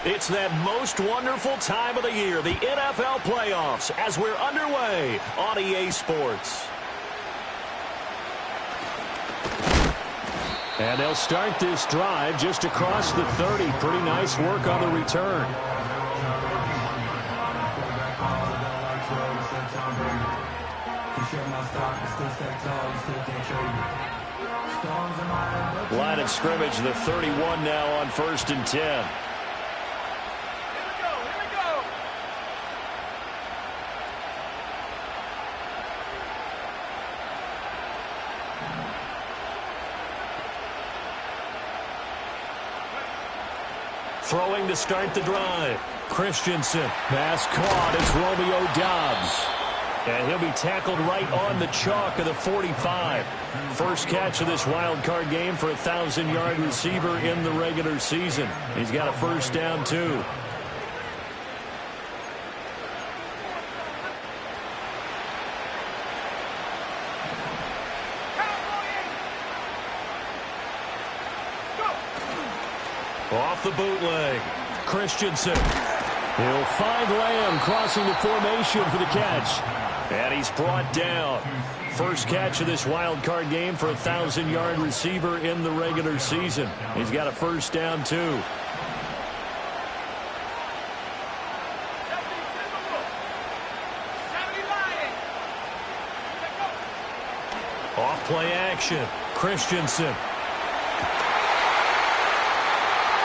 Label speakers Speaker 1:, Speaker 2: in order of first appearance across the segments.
Speaker 1: It's that most wonderful time of the year, the NFL playoffs, as we're underway on EA Sports. And they'll start this drive just across the 30. Pretty nice work on the return. Line of scrimmage, the 31 now on 1st and 10. Throwing to start the drive. Christensen. Pass caught. It's Romeo Doubs. And he'll be tackled right on the chalk of the 45. First catch of this wild card game for a 1,000-yard receiver in the regular season. He's got a first down, too. Off the bootleg. Christensen. He'll find Lamb crossing the formation for the catch. And he's brought down. First catch of this wild card game for a 1,000-yard receiver in the regular season. He's got a first down, too. Off play action. Christensen.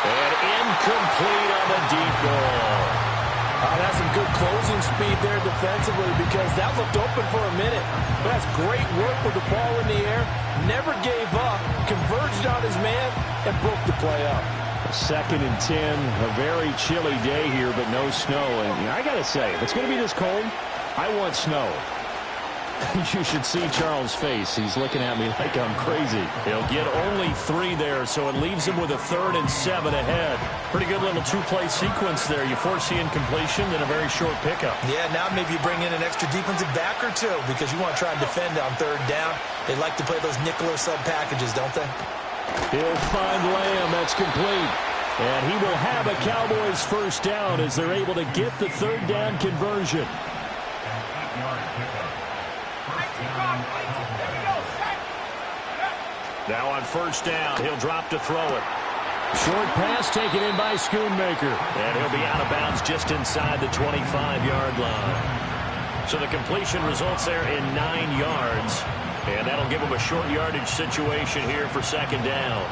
Speaker 1: And incomplete on the deep ball.
Speaker 2: That's some good closing speed there defensively because that looked open for a minute. But that's great work with the ball in the air. Never gave up, converged on his man, and broke the play up.
Speaker 1: 2nd and 10, a very chilly day here, but no snow. And I got to say, if it's going to be this cold, I want snow. You should see Charles' face. He's looking at me like I'm crazy. He'll get only 3 there, so it leaves him with a 3rd and 7 ahead. Pretty good little 2-play sequence there. You force the incompletion, then a very short pickup.
Speaker 2: Yeah, now maybe you bring in an extra defensive back or two because you want to try and defend on 3rd down. They like to play those nickel or sub packages, don't they?
Speaker 1: He'll find Lamb. That's complete. And he will have a Cowboys first down as they're able to get the 3rd down conversion. Now on first down, he'll drop to throw it. Short pass taken in by Schoonmaker. And he'll be out of bounds just inside the 25-yard line. So the completion results there in 9 yards. And that'll give him a short yardage situation here for 2nd down.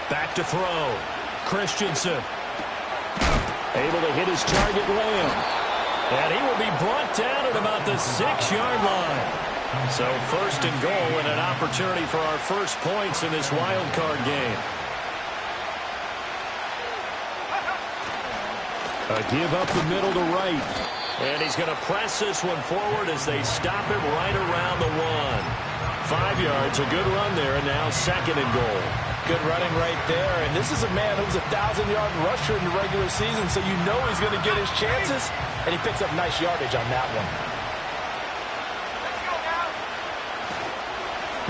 Speaker 1: Back to throw. Christensen. Able to hit his target, Lamb. And he will be brought down at about the 6-yard line. So 1st and goal and an opportunity for our first points in this wild card game. A give up the middle to right. And he's going to press this one forward as they stop him right around the 1. 5 yards, a good run there, and now 2nd and goal.
Speaker 2: Good running right there. And this is a man who's a 1,000-yard rusher in the regular season, so you know he's going to get his chances, and he picks up nice yardage on that one.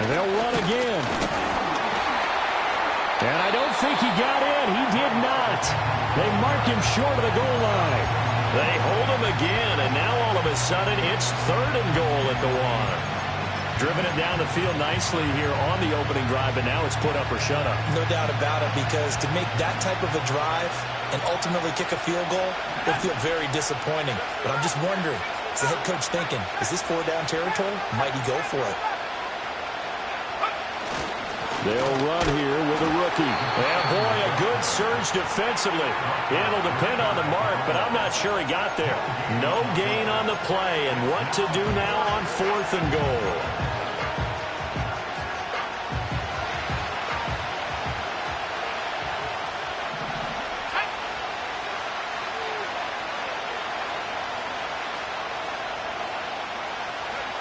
Speaker 1: And they'll run again. And I don't think he got in. He did not. They mark him short of the goal line. They hold him again, and now all of a sudden it's 3rd and goal at the 1. Driven it down the field nicely here on the opening drive, and now it's put up or shut up.
Speaker 2: No doubt about it, because to make that type of a drive and ultimately kick a field goal will feel very disappointing. But I'm just wondering, is the head coach thinking, is this 4-down territory? Might he go for it?
Speaker 1: They'll run here with a rookie. And boy, a good surge defensively. It'll depend on the mark, but I'm not sure he got there. No gain on the play, and what to do now on 4th and goal.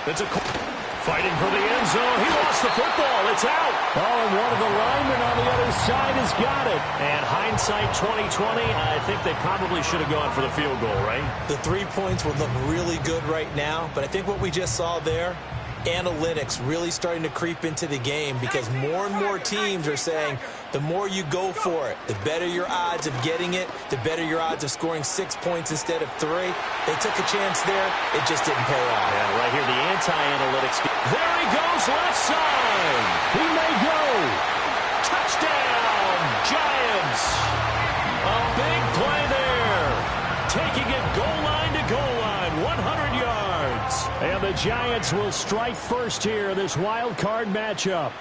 Speaker 1: It's a fighting for the end zone. He lost the football. It's out. Oh, and one of the linemen on the other side has got it. And hindsight 2020, I think they probably should have gone for the field goal, right?
Speaker 2: The 3 points would look really good right now, but I think what we just saw there analytics really starting to creep into the game because more and more teams are saying the more you go for it, the better your odds of getting it, the better your odds of scoring 6 points instead of 3. They took a chance there. It just didn't pay off.
Speaker 1: Yeah, right here, the anti-analytics. There he goes, left side. He may go. Touchdown, Giants. A big play there. Taking it goal line to goal line, 100 yards. And the Giants will strike first here in this wild card matchup.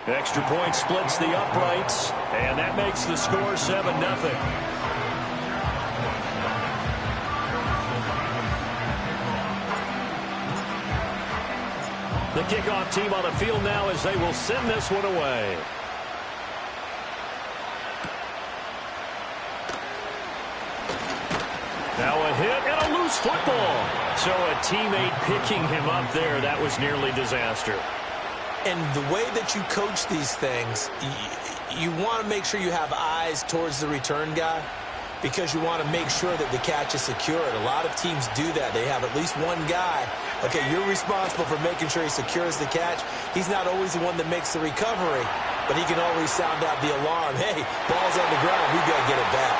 Speaker 1: Extra point splits the uprights, and that makes the score 7-0. The kickoff team on the field now as they will send this one away. Now a hit and a loose football. So a teammate picking him up there, that was nearly disaster.
Speaker 2: And the way that you coach these things, you want to make sure you have eyes towards the return guy because you want to make sure that the catch is secured. A lot of teams do that. They have at least one guy. Okay, you're responsible for making sure he secures the catch. He's not always the one that makes the recovery, but he can always sound out the alarm. Hey, ball's on the ground. We've got to get it back.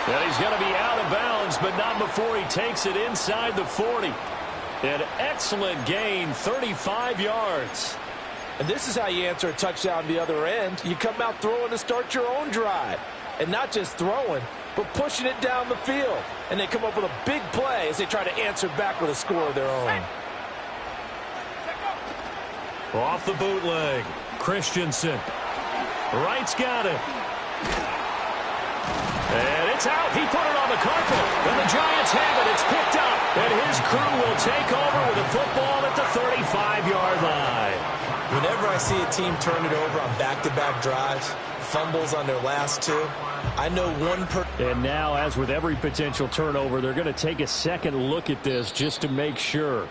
Speaker 1: And he's going to be out of bounds, but not before he takes it inside the 40. An excellent gain, 35 yards.
Speaker 2: And this is how you answer a touchdown the other end. You come out throwing to start your own drive. And not just throwing, but pushing it down the field. And they come up with a big play as they try to answer back with a score of their own.
Speaker 1: Off the bootleg, Christensen. Wright's got it. And it's out. He put it on the carpet. And the Giants have it. It's picked up. And his crew will take over with a football at the 35-yard line.
Speaker 2: Whenever I see a team turn it over on back-to-back drives, fumbles on their last 2, I know one per...
Speaker 1: And now, as with every potential turnover, they're going to take a second look at this just to make sure.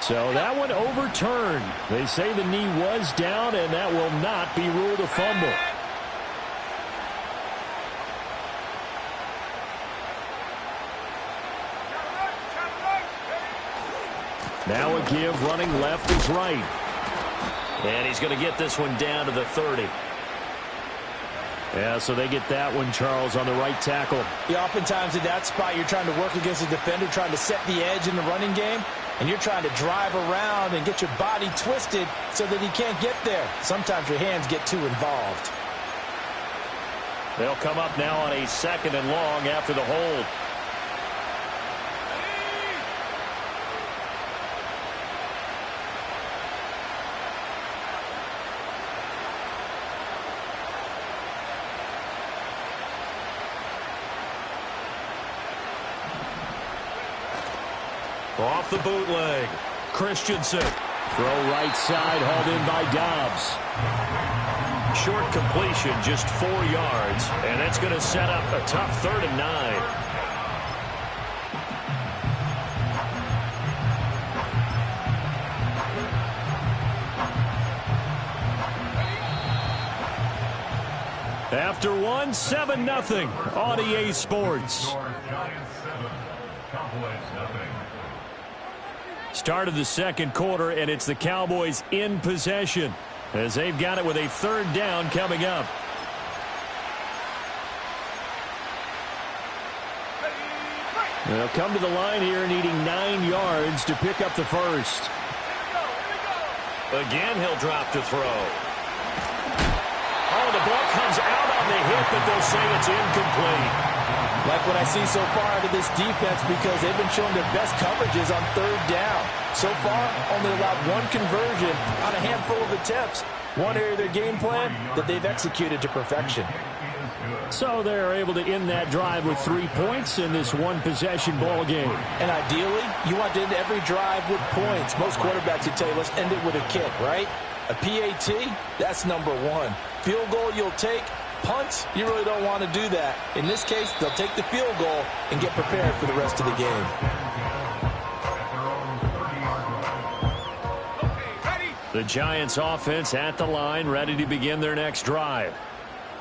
Speaker 1: So that one overturned. They say the knee was down, and that will not be ruled a fumble. Now a give, running left is right. And he's going to get this one down to the 30. Yeah, so they get that one, Charles, on the right tackle.
Speaker 2: Yeah, oftentimes in that spot, you're trying to work against a defender, trying to set the edge in the running game, and you're trying to drive around and get your body twisted so that he can't get there. Sometimes your hands get too involved.
Speaker 1: They'll come up now on a 2nd and long after the hold. Off the bootleg, Christensen. Throw right side, hauled in by Dobbs. Short completion, just 4 yards, and that's going to set up a tough 3rd and 9. After one, 7-0 on EA Sports. Start of the second quarter, and it's the Cowboys in possession as they've got it with a 3rd down coming up. They'll come to the line here needing 9 yards to pick up the first. Again, he'll drop to throw. Oh, the ball comes out on the hit, but they'll say it's incomplete.
Speaker 2: Like what I see so far out of this defense because they've been showing their best coverages on 3rd down. So far, only allowed 1 conversion on a handful of attempts. One area of their game plan that they've executed to perfection.
Speaker 1: So they're able to end that drive with 3 points in this one-possession ball game.
Speaker 2: And ideally, you want to end every drive with points. Most quarterbacks would tell you, let's end it with a kick, right? A PAT, that's number 1. Field goal you'll take. Punts, you really don't want to do that. In this case, they'll take the field goal and get prepared for the rest of the game.
Speaker 1: The Giants offense at the line, ready to begin their next drive.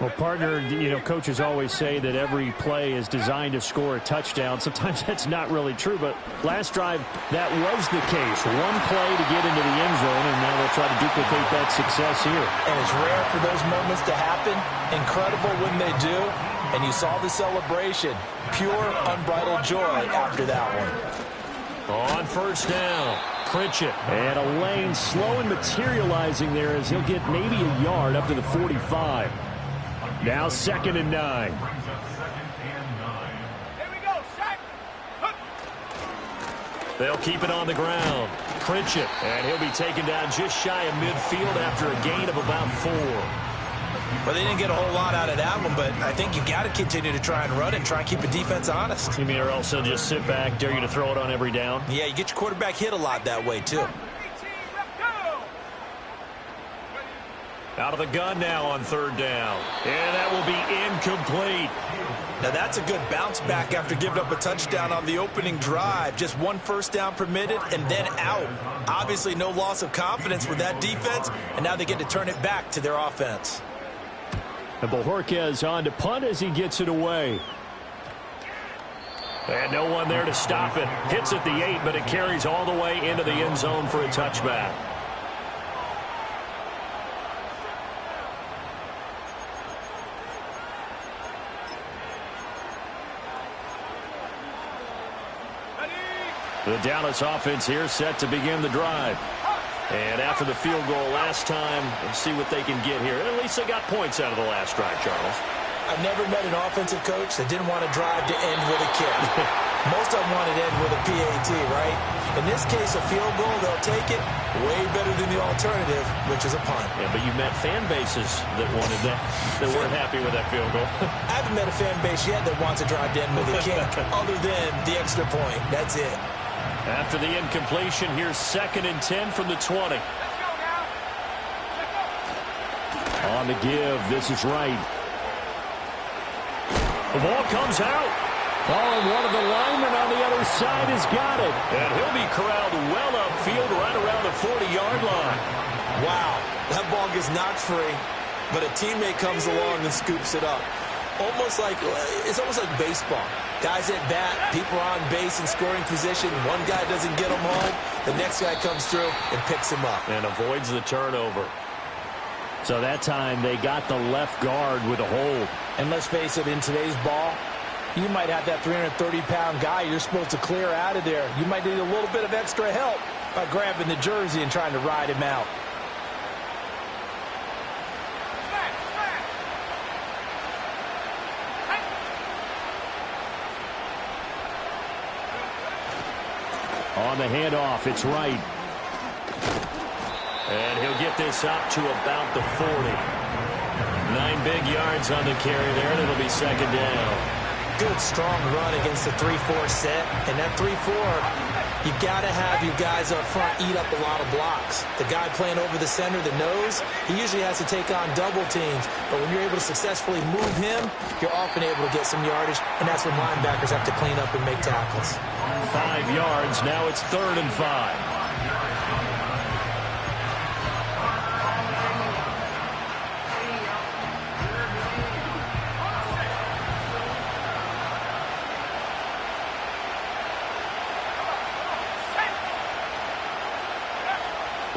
Speaker 3: Well, partner, coaches always say that every play is designed to score a touchdown. Sometimes that's not really true, but last drive, that was the case. One play to get into the end zone, and now they'll try to duplicate that success here.
Speaker 2: And it's rare for those moments to happen. Incredible when they do. And you saw the celebration. Pure, unbridled joy after that one.
Speaker 1: On first down, Pritchett.
Speaker 3: And a lane slow and materializing there as he'll get maybe a yard up to the 45. Now 2nd and 9.
Speaker 4: Here we go, sack.
Speaker 1: They'll keep it on the ground. Pritchett, and he'll be taken down just shy of midfield after a gain of about 4.
Speaker 2: Well, they didn't get a whole lot out of that one, but I think you got to continue to try and run it and try and keep the defense honest.
Speaker 1: You mean or else they'll just sit back, dare you to throw it on every down?
Speaker 2: Yeah, you get your quarterback hit a lot that way, too.
Speaker 1: Out of the gun now on 3rd down. And that will be incomplete.
Speaker 2: Now, that's a good bounce back after giving up a touchdown on the opening drive. Just 1 first down permitted and then out. Obviously, no loss of confidence with that defense, and now they get to turn it back to their offense.
Speaker 3: And Bojorquez on to punt as he gets it away.
Speaker 1: And no one there to stop it. Hits at the 8, but it carries all the way into the end zone for a touchback. The Dallas offense here set to begin the drive. And after the field goal last time, let's see what they can get here. At least they got points out of the last drive, Charles.
Speaker 2: I've never met an offensive coach that didn't want to drive to end with a kick. Most of them want to end with a PAT, right? In this case, a field goal, they'll take it. Way better than the alternative, which is a punt.
Speaker 1: Yeah, but you met fan bases that wanted that, that weren't happy with that field goal.
Speaker 2: I haven't met a fan base yet that wants to drive to end with a kick, other than the extra point. That's it.
Speaker 1: After the incompletion, here's 2nd and 10 from the 20.
Speaker 3: On the give, this is right.
Speaker 1: The ball comes out.
Speaker 3: Oh, and one of the linemen on the other side has got it.
Speaker 1: And he'll be corralled well upfield right around the 40-yard line.
Speaker 2: Wow, that ball gets knocked free, but a teammate comes along and scoops it up. It's almost like baseball. Guys at bat, people are on base in scoring position. One guy doesn't get them home. The next guy comes through and picks him up.
Speaker 1: And avoids the turnover.
Speaker 3: So that time they got the left guard with a hold.
Speaker 2: And let's face it, in today's ball, you might have that 330-pound guy you're supposed to clear out of there. You might need a little bit of extra help by grabbing the jersey and trying to ride him out.
Speaker 3: On the handoff, it's right.
Speaker 1: And he'll get this up to about the 40. 9 big yards on the carry there, and it'll be 2nd down.
Speaker 2: Good, strong run against the 3-4 set. And that 3-4, you got to have your guys up front eat up a lot of blocks. The guy playing over the center, the nose, he usually has to take on double teams. But when you're able to successfully move him, you're often able to get some yardage, and that's when linebackers have to clean up and make tackles.
Speaker 1: 5 yards. Now it's 3rd and 5.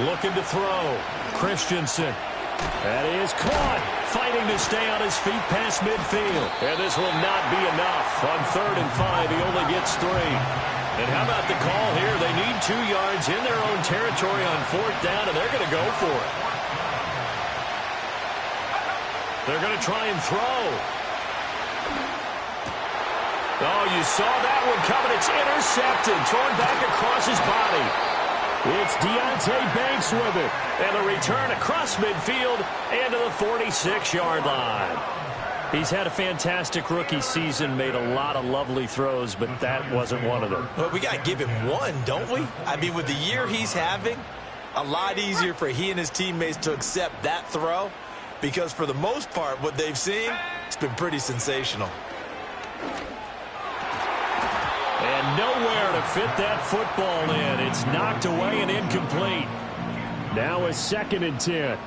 Speaker 1: Looking to throw. Christensen. That is caught. Fighting to stay on his feet past midfield. And this will not be enough. On 3rd and 5, he only gets 3. And how about the call here? They need 2 yards in their own territory on 4th down, and they're going to go for it. They're going to try and throw. Oh, you saw that one coming. It's intercepted. Thrown back across his body.
Speaker 3: It's Deontay Banks with it.
Speaker 1: And the return across midfield and to the 46-yard line.
Speaker 3: He's had a fantastic rookie season, made a lot of lovely throws, but that wasn't one of them.
Speaker 2: Well, we got to give him one, don't we? I mean, with the year he's having, a lot easier for he and his teammates to accept that throw, because for the most part, what they've seen, it's been pretty sensational.
Speaker 1: And nowhere to fit that football in. It's knocked away and incomplete.
Speaker 3: Now a 2nd and 10.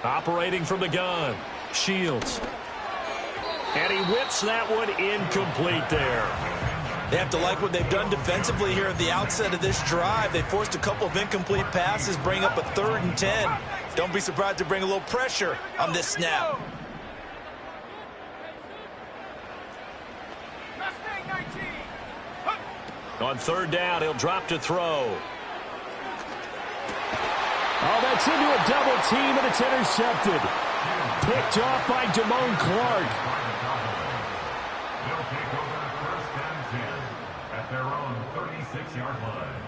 Speaker 1: Operating from the gun. Shields.
Speaker 3: And he whips that one incomplete there.
Speaker 2: They have to like what they've done defensively here at the outset of this drive. They forced a couple of incomplete passes, bring up a 3rd and 10. Don't be surprised to bring a little pressure on this snap.
Speaker 1: On 3rd down, he'll drop to throw.
Speaker 3: Oh, that's into a double team, and it's intercepted. Picked off by Damone Clark.
Speaker 4: They'll take over 1st and 10 at their own 36-yard line.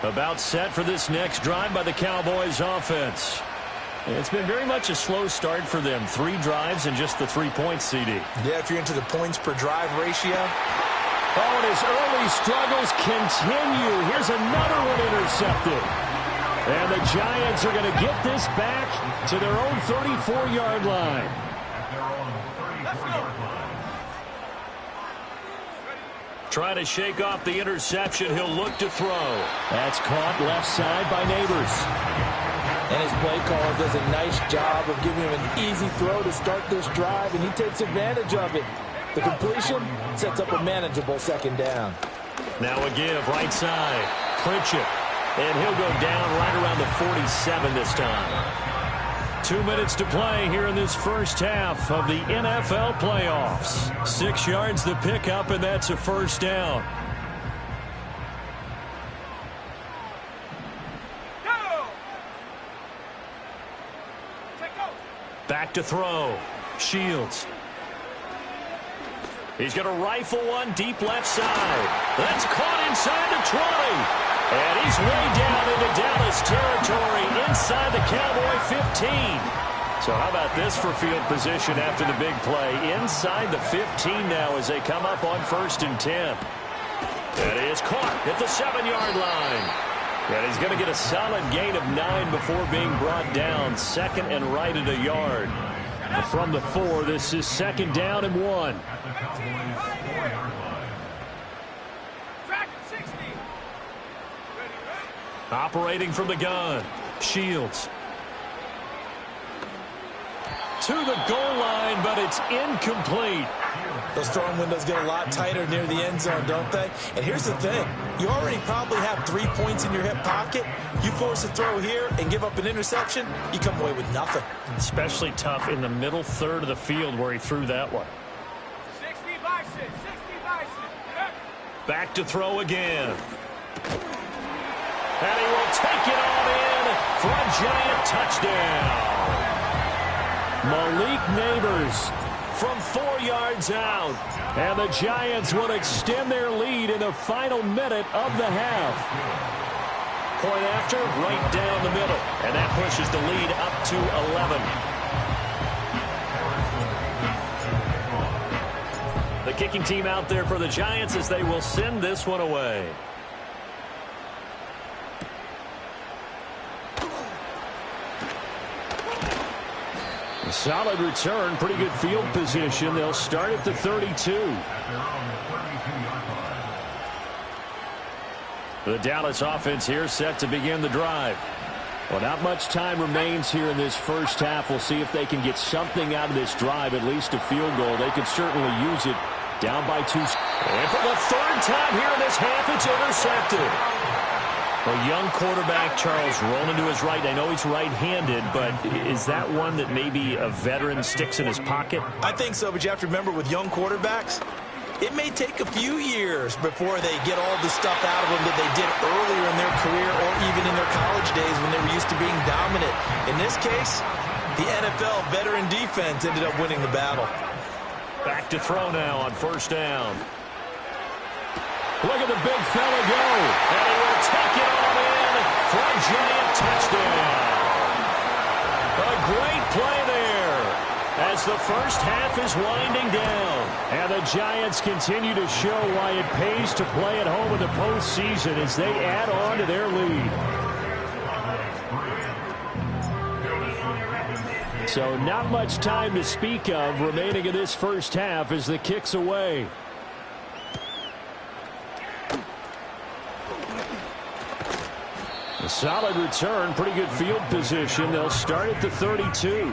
Speaker 1: About set for this next drive by the Cowboys offense. It's been very much a slow start for them. 3 drives and just the 3 points, CD.
Speaker 2: Yeah, if you're into the points per drive ratio.
Speaker 3: Oh, and his early struggles continue. Here's another one intercepted. And the Giants are going to get this back to their own 34-yard line.
Speaker 4: At their own 34-yard line.
Speaker 1: Trying to shake off the interception. He'll look to throw.
Speaker 3: That's caught left side by Neighbors.
Speaker 2: And his play caller does a nice job of giving him an easy throw to start this drive, and he takes advantage of it. The completion sets up a manageable 2nd down.
Speaker 1: Now a give, right side. Clinch it. And he'll go down right around the 47 this time. 2 minutes to play here in this first half of the NFL playoffs. 6 yards the pickup, and that's a 1st down. Back to throw. Shields. He's going to rifle one deep left side. That's caught inside the 20. And he's way down into Dallas territory inside the Cowboy 15. So how about this for field position after the big play? Inside the 15 now as they come up on 1st and 10. That is caught at the 7-yard line. And he's going to get a solid gain of 9 before being brought down. 2nd and right at a yard. From the 4, this is 2nd down and 1.
Speaker 4: At the Cowboys' 4-yard line.
Speaker 1: Operating from the gun. Shields. To the goal line, but it's incomplete.
Speaker 2: Those throwing windows get a lot tighter near the end zone, don't they? And here's the thing. You already probably have 3 points in your hip pocket. You force a throw here and give up an interception, you come away with nothing.
Speaker 3: Especially tough in the middle 3rd of the field where he threw that one.
Speaker 5: 60 by 6, 60 by 6.
Speaker 1: Back to throw again. And he will take it all in for a Giant touchdown.
Speaker 3: Malik Neighbors
Speaker 1: from 4 yards out.
Speaker 3: And the Giants will extend their lead in the final minute of the half.
Speaker 1: Point after, right down the middle. And that pushes the lead up to 11. The kicking team out there for the Giants as they will send this one away.
Speaker 3: A solid return, pretty good field position. They'll start at the 32. The Dallas offense here set to begin the drive. Well, not much time remains here in this first half. We'll see if they can get something out of this drive, at least a field goal. They could certainly use it. Down by 2.
Speaker 1: And for the 3rd time here in this half, it's intercepted. A young quarterback, Charles, rolling to his right. I know he's right-handed, but is that one that maybe a veteran sticks in his pocket?
Speaker 2: I think so, but you have to remember with young quarterbacks, it may take a few years before they get all the stuff out of them that they did earlier in their career or even in their college days when they were used to being dominant. In this case, the NFL veteran defense ended up winning the battle.
Speaker 1: Back to throw now on 1st down.
Speaker 3: Look at the big fella go.
Speaker 1: And he will take it all in for a Giant touchdown. A great play there as the first half is winding down.
Speaker 3: And the Giants continue to show why it pays to play at home in the postseason as they add on to their lead. So not much time to speak of remaining in this first half as the kick's away. A solid return, pretty good field position. They'll start at the 32.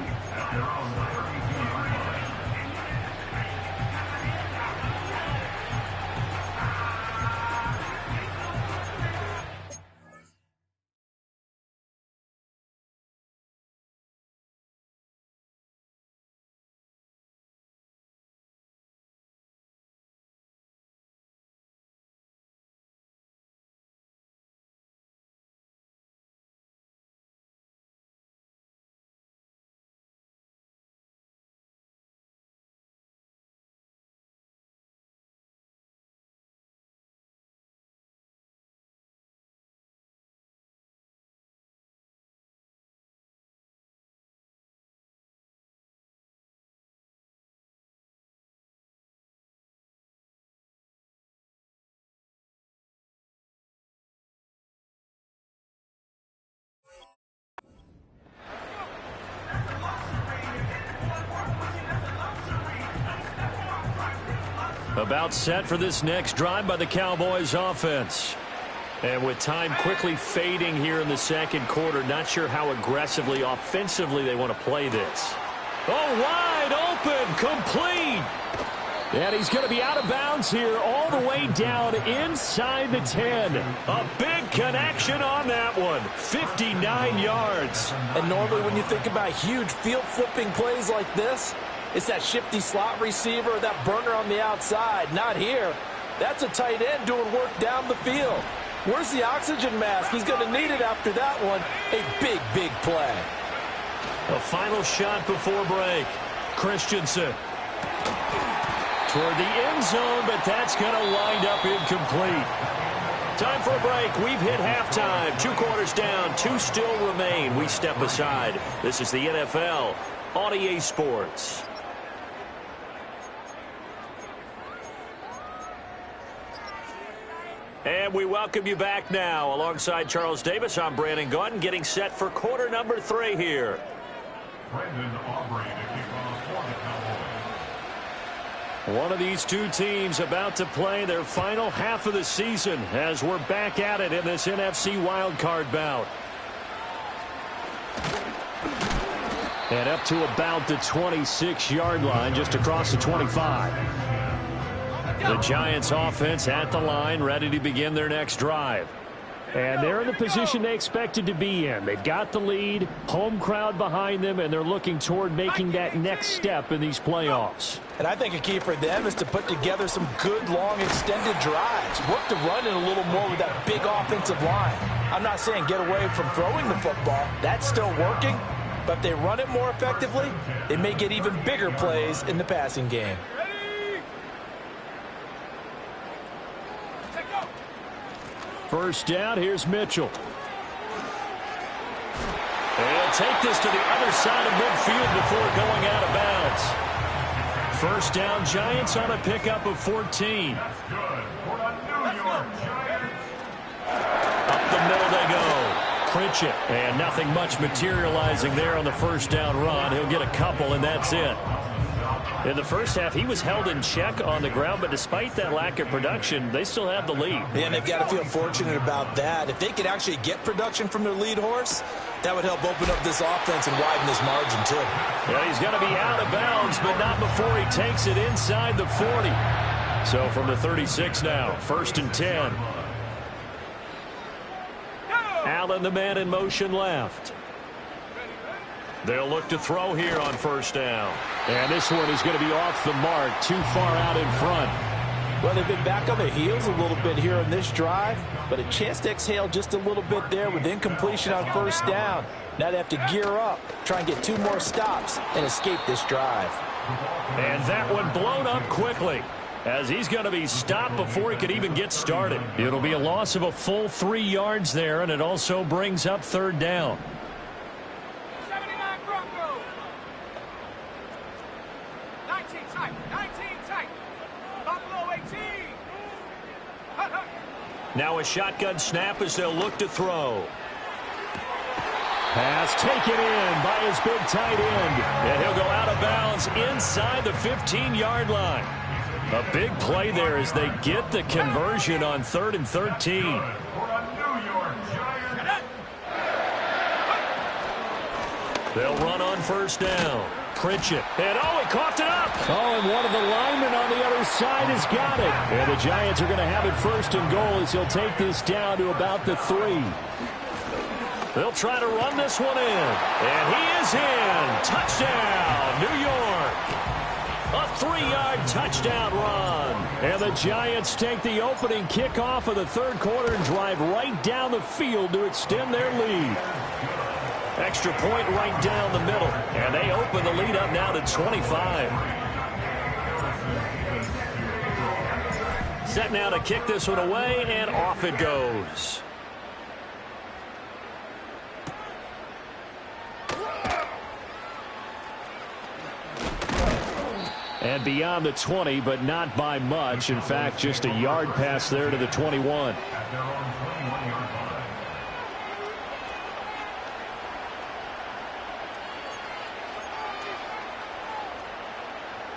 Speaker 3: About set for this next drive by the Cowboys offense. And with time quickly fading here in the second quarter, not sure how aggressively, offensively they want to play this. Oh, wide open, complete. And he's going to be out of bounds here all the way down inside the 10. A big connection on that one. 59 yards.
Speaker 2: And normally when you think about huge field flipping plays like this, it's that shifty slot receiver or that burner on the outside. Not here. That's a tight end doing work down the field. Where's the oxygen mask? He's going to need it after that one. A big, big play.
Speaker 3: A final shot before break. Christensen toward the end zone, but that's going to wind up incomplete. Time for a break. We've hit halftime. 2 quarters down. 2 still remain. We step aside. This is the NFL on EA Sports. And we welcome you back now. Alongside Charles Davis, I'm Brandon Gaudin, getting set for quarter number 3 here.
Speaker 4: Brendan Aubrey to kick off for the Cowboys.
Speaker 3: One of these two teams about to play their final half of the season as we're back at it in this NFC Wildcard bout. And up to about the 26-yard line, just across the 25. The Giants offense at the line, ready to begin their next drive. And they're in the position they expected to be in. They've got the lead, home crowd behind them, and they're looking toward making that next step in these playoffs.
Speaker 2: And I think a key for them is to put together some good, long, extended drives. Work the run in a little more with that big offensive line. I'm not saying get away from throwing the football. That's still working. But if they run it more effectively, they may get even bigger plays in the passing game.
Speaker 3: First down, here's Mitchell. They'll take this to the other side of midfield before going out of bounds. First down, Giants on a pickup of 14.
Speaker 4: That's good for the New York Giants.
Speaker 3: Up the middle they go. Pritchett. And nothing much materializing there on the first down run. He'll get a couple, and that's it. In the first half, he was held in check on the ground, but despite that lack of production, they still have the lead.
Speaker 2: And they've got to feel fortunate about that. If they could actually get production from their lead horse, that would help open up this offense and widen this margin, too.
Speaker 3: Yeah, he's going to be out of bounds, but not before he takes it inside the 40. So from the 36 now, 1st and 10. Allen, the man in motion left. They'll look to throw here on first down. And this one is going to be off the mark, too far out in front.
Speaker 2: Well, they've been back on their heels a little bit here on this drive, but a chance to exhale just a little bit there with incompletion on first down. Now they have to gear up, try and get 2 more stops, and escape this drive.
Speaker 3: And that one blown up quickly, as he's going to be stopped before he could even get started. It'll be a loss of a full 3 yards there, and it also brings up 3rd down.
Speaker 5: 79 Broncos. 19 tight. 19 tight. Buffalo 18. Hut, hut.
Speaker 3: Now a shotgun snap as they'll look to throw. Pass taken in by his big tight end. And he'll go out of bounds inside the 15-yard line. A big play there as they get the conversion on 3rd and 13. They'll run on 1st down. Pritchett. And he coughed it up. Oh, and one of the linemen on the other side has got it. And the Giants are going to have it 1st and goal as he'll take this down to about the 3. They'll try to run this one in. And he is in. Touchdown, New York. A 3-yard touchdown run. And the Giants take the opening kickoff of the 3rd quarter and drive right down the field to extend their lead. Extra point right down the middle. And they open the lead up now to 25. Set now to kick this one away, and off it goes. And beyond the 20, but not by much. In fact, just a yard pass there to the 21.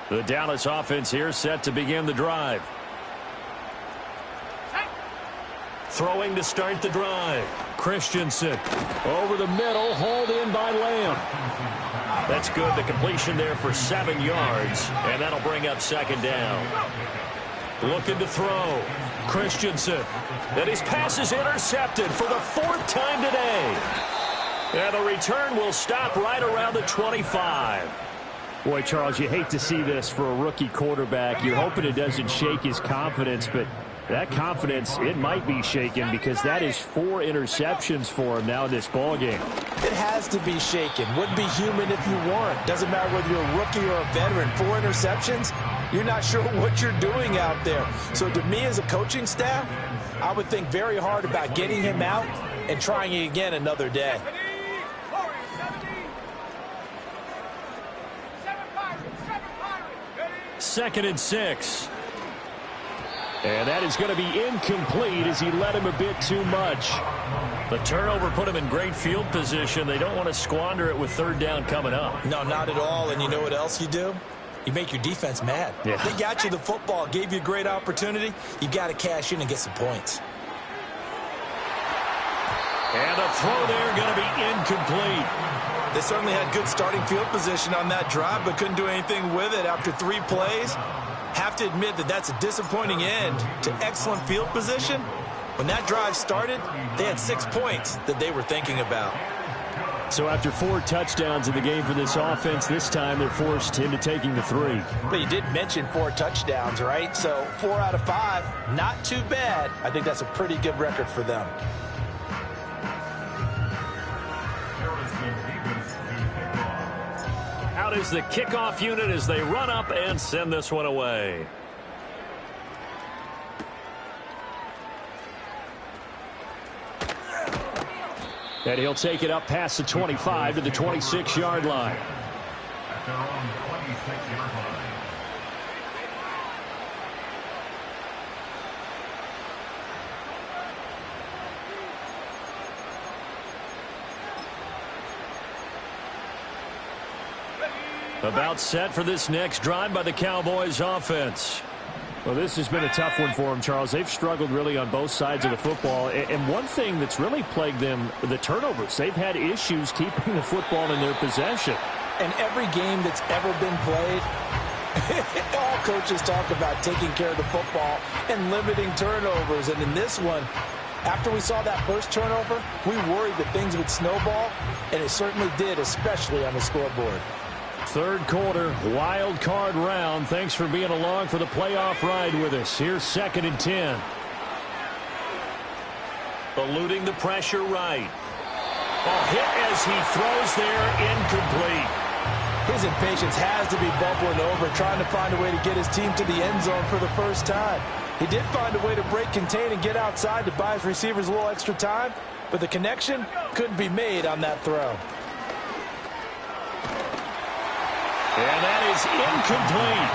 Speaker 3: The Dallas offense here set to begin the drive. Throwing to start the drive. Christensen over the middle, hauled in by Lamb. That's good. The completion there for 7 yards, and that'll bring up 2nd down. Looking to throw. Christensen. And his pass is intercepted for the 4th time today. And the return will stop right around the 25. Boy, Charles, you hate to see this for a rookie quarterback. You're hoping it doesn't shake his confidence, but that confidence, it might be shaken because that is 4 interceptions for him now in this ballgame.
Speaker 2: It has to be shaken. Wouldn't be human if you weren't. Doesn't matter whether you're a rookie or a veteran. 4 interceptions, you're not sure what you're doing out there. So to me as a coaching staff, I would think very hard about getting him out and trying it again another day.
Speaker 3: 2nd and 6. And that is going to be incomplete as he led him a bit too much. The turnover put him in great field position. They don't want to squander it with 3rd down coming up.
Speaker 2: No, not at all. And you know what else you do? You make your defense mad.
Speaker 3: Yeah.
Speaker 2: They got you the football, gave you a great opportunity. You got to cash in and get some points.
Speaker 3: And the throw there going to be incomplete.
Speaker 2: They certainly had good starting field position on that drive, but couldn't do anything with it after 3 plays. Have to admit that that's a disappointing end to excellent field position. When that drive started, they had 6 points that they were thinking about.
Speaker 3: So after 4 touchdowns in the game for this offense, this time they're forced into taking the 3.
Speaker 2: But you did mention 4 touchdowns, right? So 4 out of 5, not too bad. I think that's a pretty good record for them.
Speaker 3: Out is the kickoff unit as they run up and send this one away. And he'll take it up past the 25 to the 26-yard line.
Speaker 4: At their own 26-yard line.
Speaker 3: About set for this next drive by the Cowboys offense. Well, this has been a tough one for them, Charles. They've struggled really on both sides of the football. And one thing that's really plagued them, the turnovers. They've had issues keeping the football in their possession.
Speaker 2: And every game that's ever been played, all coaches talk about taking care of the football and limiting turnovers. And in this one, after we saw that first turnover, we worried that things would snowball, and it certainly did, especially on the scoreboard.
Speaker 3: 3rd quarter, wild card round. Thanks for being along for the playoff ride with us. Here's 2nd and 10. Eluding the pressure right. A hit as he throws there, incomplete.
Speaker 2: His impatience has to be bubbling over, trying to find a way to get his team to the end zone for the first time. He did find a way to break contain and get outside to buy his receivers a little extra time, but the connection couldn't be made on that throw.
Speaker 3: And that is incomplete.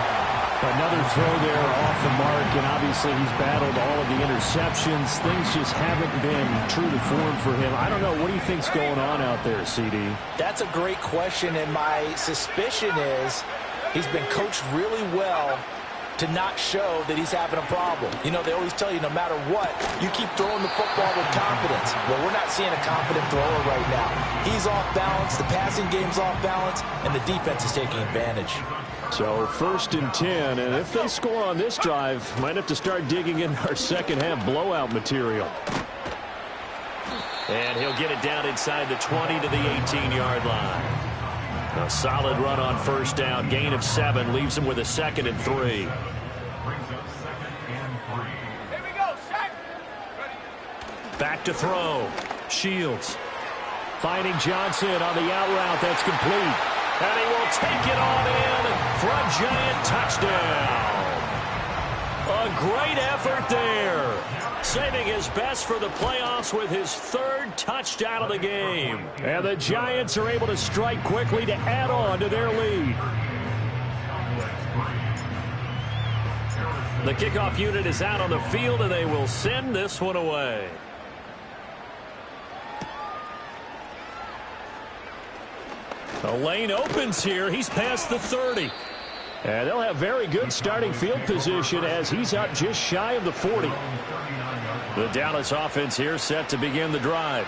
Speaker 3: Another throw there off the mark, and obviously he's battled all of the interceptions. Things just haven't been true to form for him. I don't know. What do you think's going on out there, CD?
Speaker 2: That's a great question, and my suspicion is he's been coached really well to not show that he's having a problem. You know, they always tell you no matter what, you keep throwing the football with confidence. Well, we're not seeing a confident thrower right now. He's off balance, the passing game's off balance, and the defense is taking advantage.
Speaker 3: So 1st and 10, and if they score on this drive, might have to start digging in our second half blowout material.
Speaker 1: And he'll get it down inside the 20 to the 18-yard line. A solid run on 1st down. Gain of 7 leaves him with a 2nd and 3.
Speaker 5: Here we go, set.
Speaker 1: Back to throw. Shields.
Speaker 3: Finding Johnson on the out route. That's complete.
Speaker 1: And he will take it on in for a giant touchdown. A great effort there. Saving his best for the playoffs with his 3rd touchdown of the game.
Speaker 3: And the Giants are able to strike quickly to add on to their lead.
Speaker 1: The kickoff unit is out on the field, and they will send this one away. The lane opens here. He's past the 30.
Speaker 3: And they'll have very good starting field position as he's up just shy of the 40.
Speaker 1: The Dallas offense here set to begin the drive.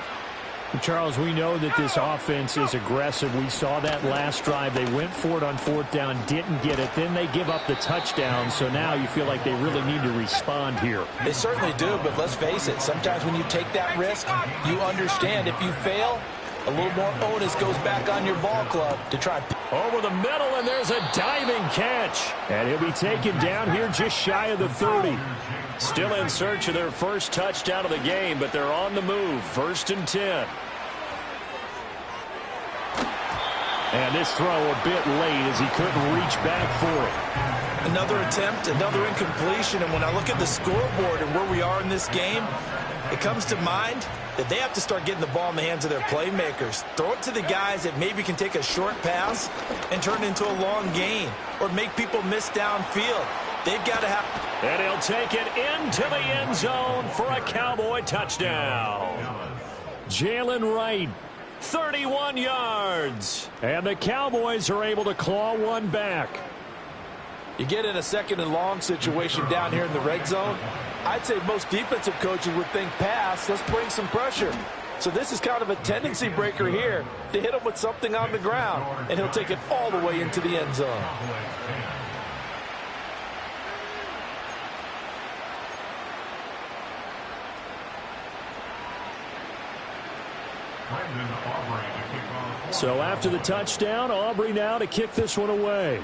Speaker 3: Charles, we know that this offense is aggressive. We saw that last drive. They went for it on 4th down, didn't get it. Then they give up the touchdown. So now you feel like they really need to respond here.
Speaker 2: They certainly do, but let's face it. Sometimes when you take that risk, you understand if you fail, a little more onus goes back on your ball club to try.
Speaker 3: Over the middle, and there's a diving catch. And he'll be taken down here just shy of the 30.
Speaker 1: Still in search of their 1st touchdown of the game, but they're on the move. 1st and 10.
Speaker 3: And this throw a bit late as he couldn't reach back for it.
Speaker 2: Another attempt, another incompletion, and when I look at the scoreboard and where we are in this game, it comes to mind that they have to start getting the ball in the hands of their playmakers. Throw it to the guys that maybe can take a short pass and turn it into a long gain or make people miss downfield. They've got to have...
Speaker 1: And he'll take it into the end zone for a Cowboy touchdown.
Speaker 3: Jalen Wright, 31 yards. And the Cowboys are able to claw one back.
Speaker 2: You get in a 2nd and long situation down here in the red zone, I'd say most defensive coaches would think pass, let's bring some pressure. So this is kind of a tendency breaker here to hit him with something on the ground, and he'll take it all the way into the end zone.
Speaker 3: So after the touchdown, Aubrey now to kick this one away.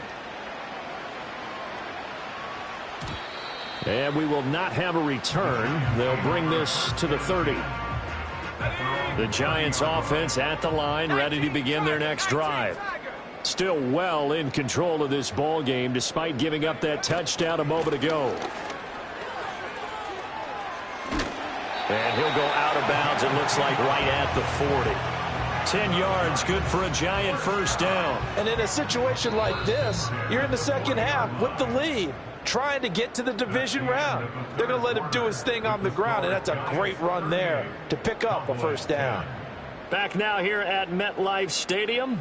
Speaker 3: And we will not have a return. They'll bring this to the 30. The Giants offense at the line, ready to begin their next drive. Still well in control of this ball game despite giving up that touchdown a moment ago.
Speaker 1: And he'll go out of bounds, it looks like right at the 40. 10 yards, good for a Giant 1st down.
Speaker 2: And in a situation like this, you're in the 2nd half with the lead, trying to get to the division round. They're going to let him do his thing on the ground, and that's a great run there to pick up a 1st down.
Speaker 1: Back now here at MetLife Stadium.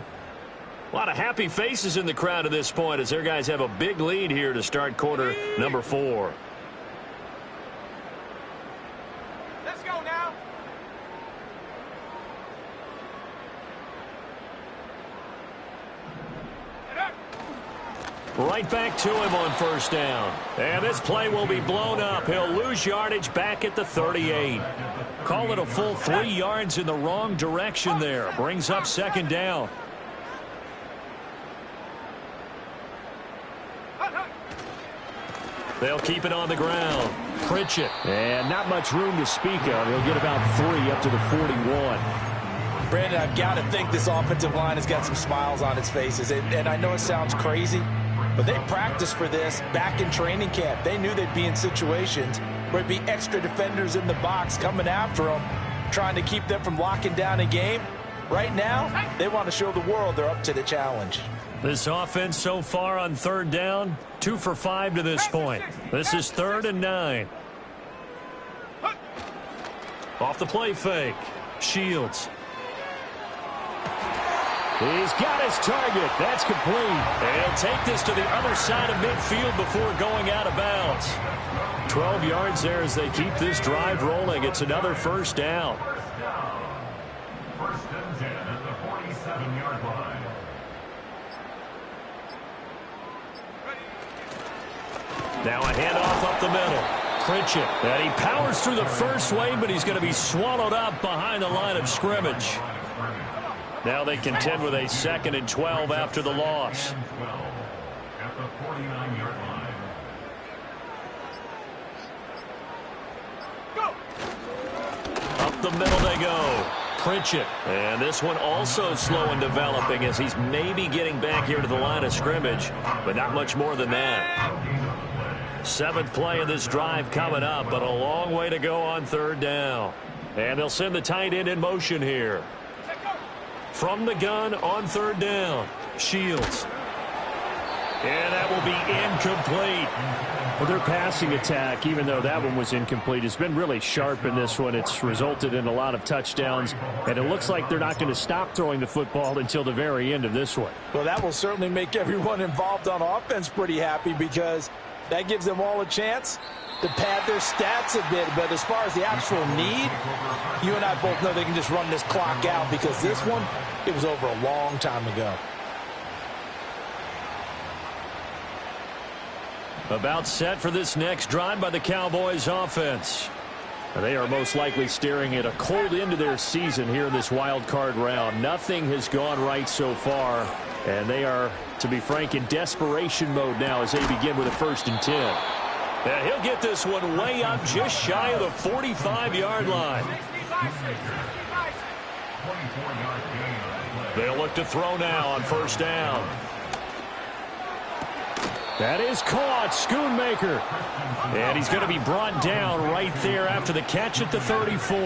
Speaker 1: A lot of happy faces in the crowd at this point as their guys have a big lead here to start quarter number 4.
Speaker 5: Let's go now.
Speaker 1: Right back to him on 1st down. And this play will be blown up. He'll lose yardage back at the 38. Call it a full 3 yards in the wrong direction there. Brings up 2nd down. They'll keep it on the ground. Pritchett.
Speaker 3: And not much room to speak of. He'll get about 3 up to the 41.
Speaker 2: Brandon, I've got to think this offensive line has got some smiles on its faces. And I know it sounds crazy, but they practiced for this back in training camp. They knew they'd be in situations where there'd be extra defenders in the box coming after them, trying to keep them from locking down a game. Right now, they want to show the world they're up to the challenge.
Speaker 3: This offense so far on third down, 2 for 5 to this point. This is 3rd and 9. Off the play fake. Shields.
Speaker 1: He's got his target. That's complete.
Speaker 3: And he'll take this to the other side of midfield before going out of bounds. 12 yards there as they keep this drive rolling. It's another first down.
Speaker 4: First and 10 at the 47-yard line.
Speaker 3: Now a handoff up the middle. Pritchett. And he powers through the first wave, but he's going to be swallowed up behind the line of scrimmage. Now they contend with a 2nd and 12 after the loss.
Speaker 4: At the 49-yard line.
Speaker 3: Up the middle they go. Pritchett. And this one also slow in developing as he's maybe getting back here to the line of scrimmage, but not much more than that. 7th play of this drive coming up, but a long way to go on 3rd down. And they'll send the tight end in motion here. From the gun on 3rd down. Shields. And that will be incomplete.
Speaker 1: Well, their passing attack, even though that one was incomplete, has been really sharp in this one. It's resulted in a lot of touchdowns, and it looks like they're not going to stop throwing the football until the very end of this one.
Speaker 2: Well, that will certainly make everyone involved on offense pretty happy because that gives them all a chance to pad their stats a bit. But as far as the actual need, you and I both know they can just run this clock out because this one, it was over a long time ago.
Speaker 3: About set for this next drive by the Cowboys offense. They are most likely staring at a cold end to their season here in this wild card round. Nothing has gone right so far, and they are, to be frank, in desperation mode now as they begin with a 1st and 10. And he'll get this one way up just shy of the 45-yard line. They'll look to throw now on 1st down.
Speaker 1: That is caught. Schoonmaker.
Speaker 3: And he's going to be brought down right there after the catch at the 34.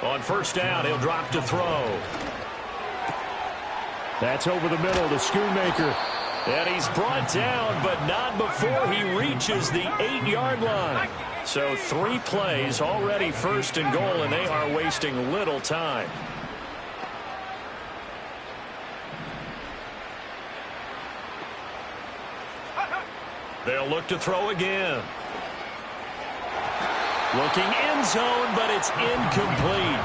Speaker 3: On 1st down, he'll drop to throw.
Speaker 1: That's over the middle to Schoonmaker.
Speaker 3: And he's brought down, but not before he reaches the 8-yard line. So 3 plays, already 1st and goal, and they are wasting little time. They'll look to throw again. Looking end zone, but it's incomplete.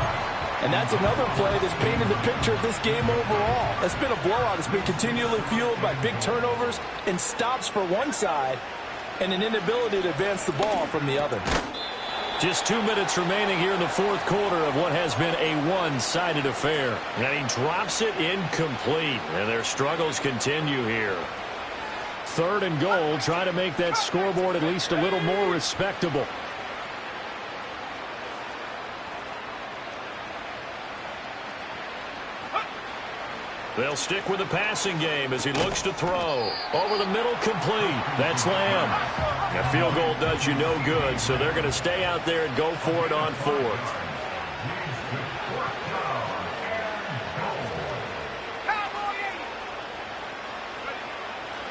Speaker 2: And that's another play that's painted the picture of this game overall. It's been a blowout. It's been continually fueled by big turnovers and stops for one side and an inability to advance the ball from the other.
Speaker 3: Just 2 minutes remaining here in the 4th quarter of what has been a one-sided affair. And he drops it incomplete. And their struggles continue here.
Speaker 1: 3rd and goal. Try to make that scoreboard at least a little more respectable.
Speaker 3: They'll stick with the passing game as he looks to throw. Over the middle, complete. That's Lamb. A field goal does you no good, so they're going to stay out there and go for it on 4th.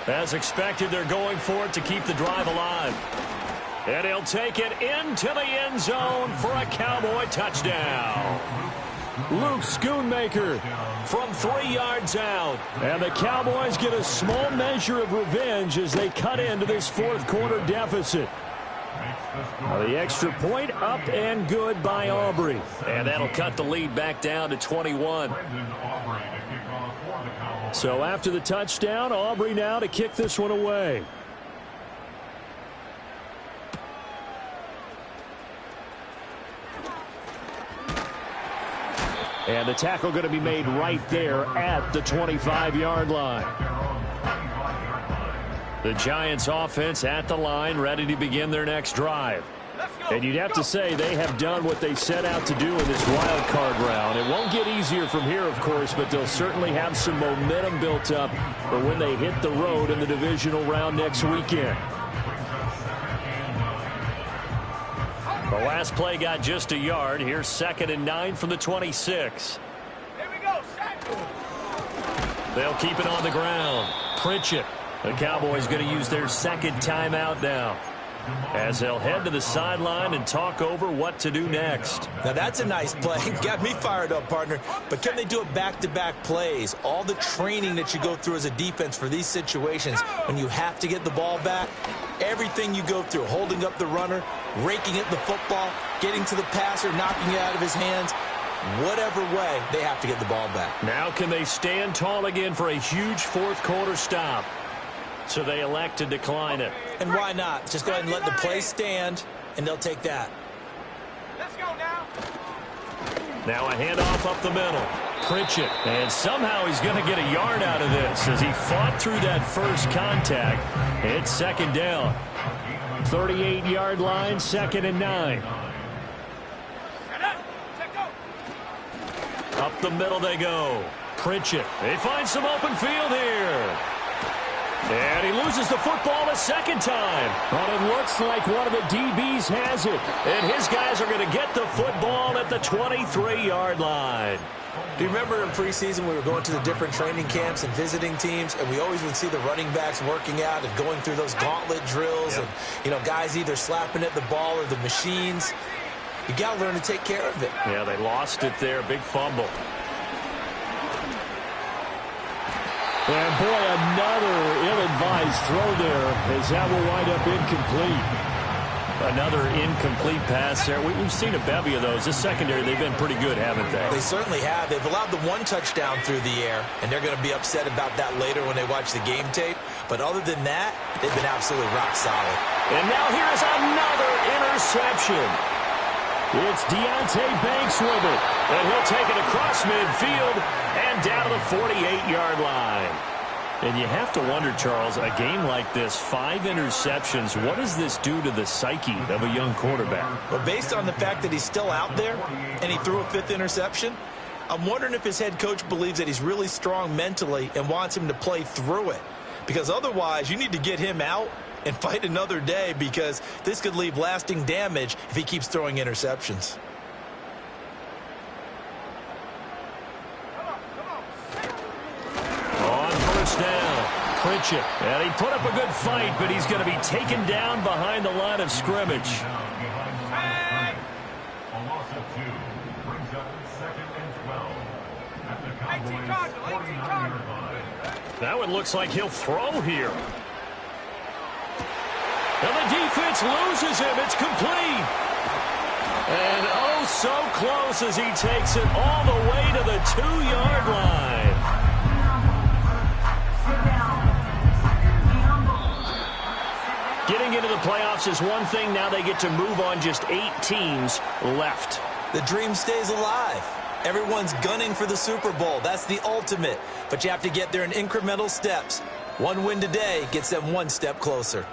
Speaker 3: As expected, they're going for it to keep the drive alive. And he'll take it into the end zone for a Cowboy touchdown.
Speaker 1: Luke Schoonmaker
Speaker 3: from 3 yards out.
Speaker 1: And the Cowboys get a small measure of revenge as they cut into this 4th quarter deficit. The extra point up and good by Aubrey.
Speaker 3: And that'll cut the lead back down to 21.
Speaker 1: So after the touchdown, Aubrey now to kick this one away. And the tackle going to be made right there at the 25-yard line.
Speaker 3: The Giants offense at the line, ready to begin their next drive.
Speaker 1: And you'd have to say they have done what they set out to do in this wild card round. It won't get easier from here, of course, but they'll certainly have some momentum built up for when they hit the road in the divisional round next weekend.
Speaker 3: The last play got just a yard. Here's 2nd and 9 from the 26.
Speaker 5: Here we go, set.
Speaker 3: They'll keep it on the ground. Pritchett. The Cowboys going to use their second timeout now, as they'll head to the sideline and talk over what to do next.
Speaker 2: Now that's a nice play. Got me fired up, partner. But can they do it back-to-back plays? All the training that you go through as a defense for these situations, when you have to get the ball back, everything you go through, holding up the runner, raking at the football, getting to the passer, knocking it out of his hands, whatever way, they have to get the ball back.
Speaker 3: Now can they stand tall again for a huge fourth-quarter stop? So they elect to decline it.
Speaker 2: And why not? Just go ahead and let the play stand, and they'll take that.
Speaker 5: Let's go now.
Speaker 3: Now a handoff up the middle. Pritchett. And somehow he's going to get a yard out of this as he fought through that first contact. It's second down. 38-yard line, 2nd and 9. Up the middle they go. Pritchett. They find some open field here. And he loses the football a second time. But it looks like one of the DBs has it. And his guys are going to get the football at the 23-yard line.
Speaker 2: Do you remember in preseason we were going to the different training camps and visiting teams, and we always would see the running backs working out and going through those gauntlet drills, and, you know, guys either slapping at the ball or the machines. You got to learn to take care of it.
Speaker 3: Yeah, they lost it there. Big fumble.
Speaker 1: And, boy, another ill-advised throw there, as that will wind up incomplete.
Speaker 3: Another incomplete pass there. We've seen a bevy of those. This secondary, they've been pretty good, haven't they?
Speaker 2: They certainly have. They've allowed the one touchdown through the air, and they're going to be upset about that later when they watch the game tape. But other than that, they've been absolutely rock solid.
Speaker 3: And now here's another interception.
Speaker 1: It's Deonte Banks with it.
Speaker 3: And he'll take it across midfield and down to the 48-yard line. And you have to wonder, Charles, a game like this, 5 interceptions, what does this do to the psyche of a young quarterback?
Speaker 2: Well, based on the fact that he's still out there and he threw a 5th interception, I'm wondering if his head coach believes that he's really strong mentally and wants him to play through it. Because otherwise, you need to get him out and fight another day, because this could leave lasting damage if he keeps throwing interceptions.
Speaker 3: On first down, Pritchett. And he put up a good fight, but he's going to be taken down behind the line of scrimmage.
Speaker 4: A loss of 2 brings up 2nd and 12 at the Cowboys' 49-yard line.
Speaker 3: That one looks like he'll throw here. And the defense loses him. It's complete. And oh, so close as he takes it all the way to the 2-yard line. Getting into the playoffs is one thing. Now they get to move on. Just 8 teams left.
Speaker 2: The dream stays alive. Everyone's gunning for the Super Bowl. That's the ultimate. But you have to get there in incremental steps. One win today gets them one step closer.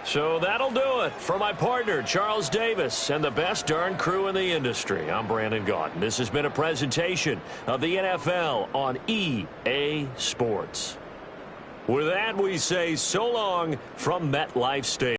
Speaker 3: So that'll do it for my partner, Charles Davis, and the best darn crew in the industry. I'm Brandon Gaudin. This has been a presentation of the NFL on EA Sports. With that, we say so long from MetLife Stadium.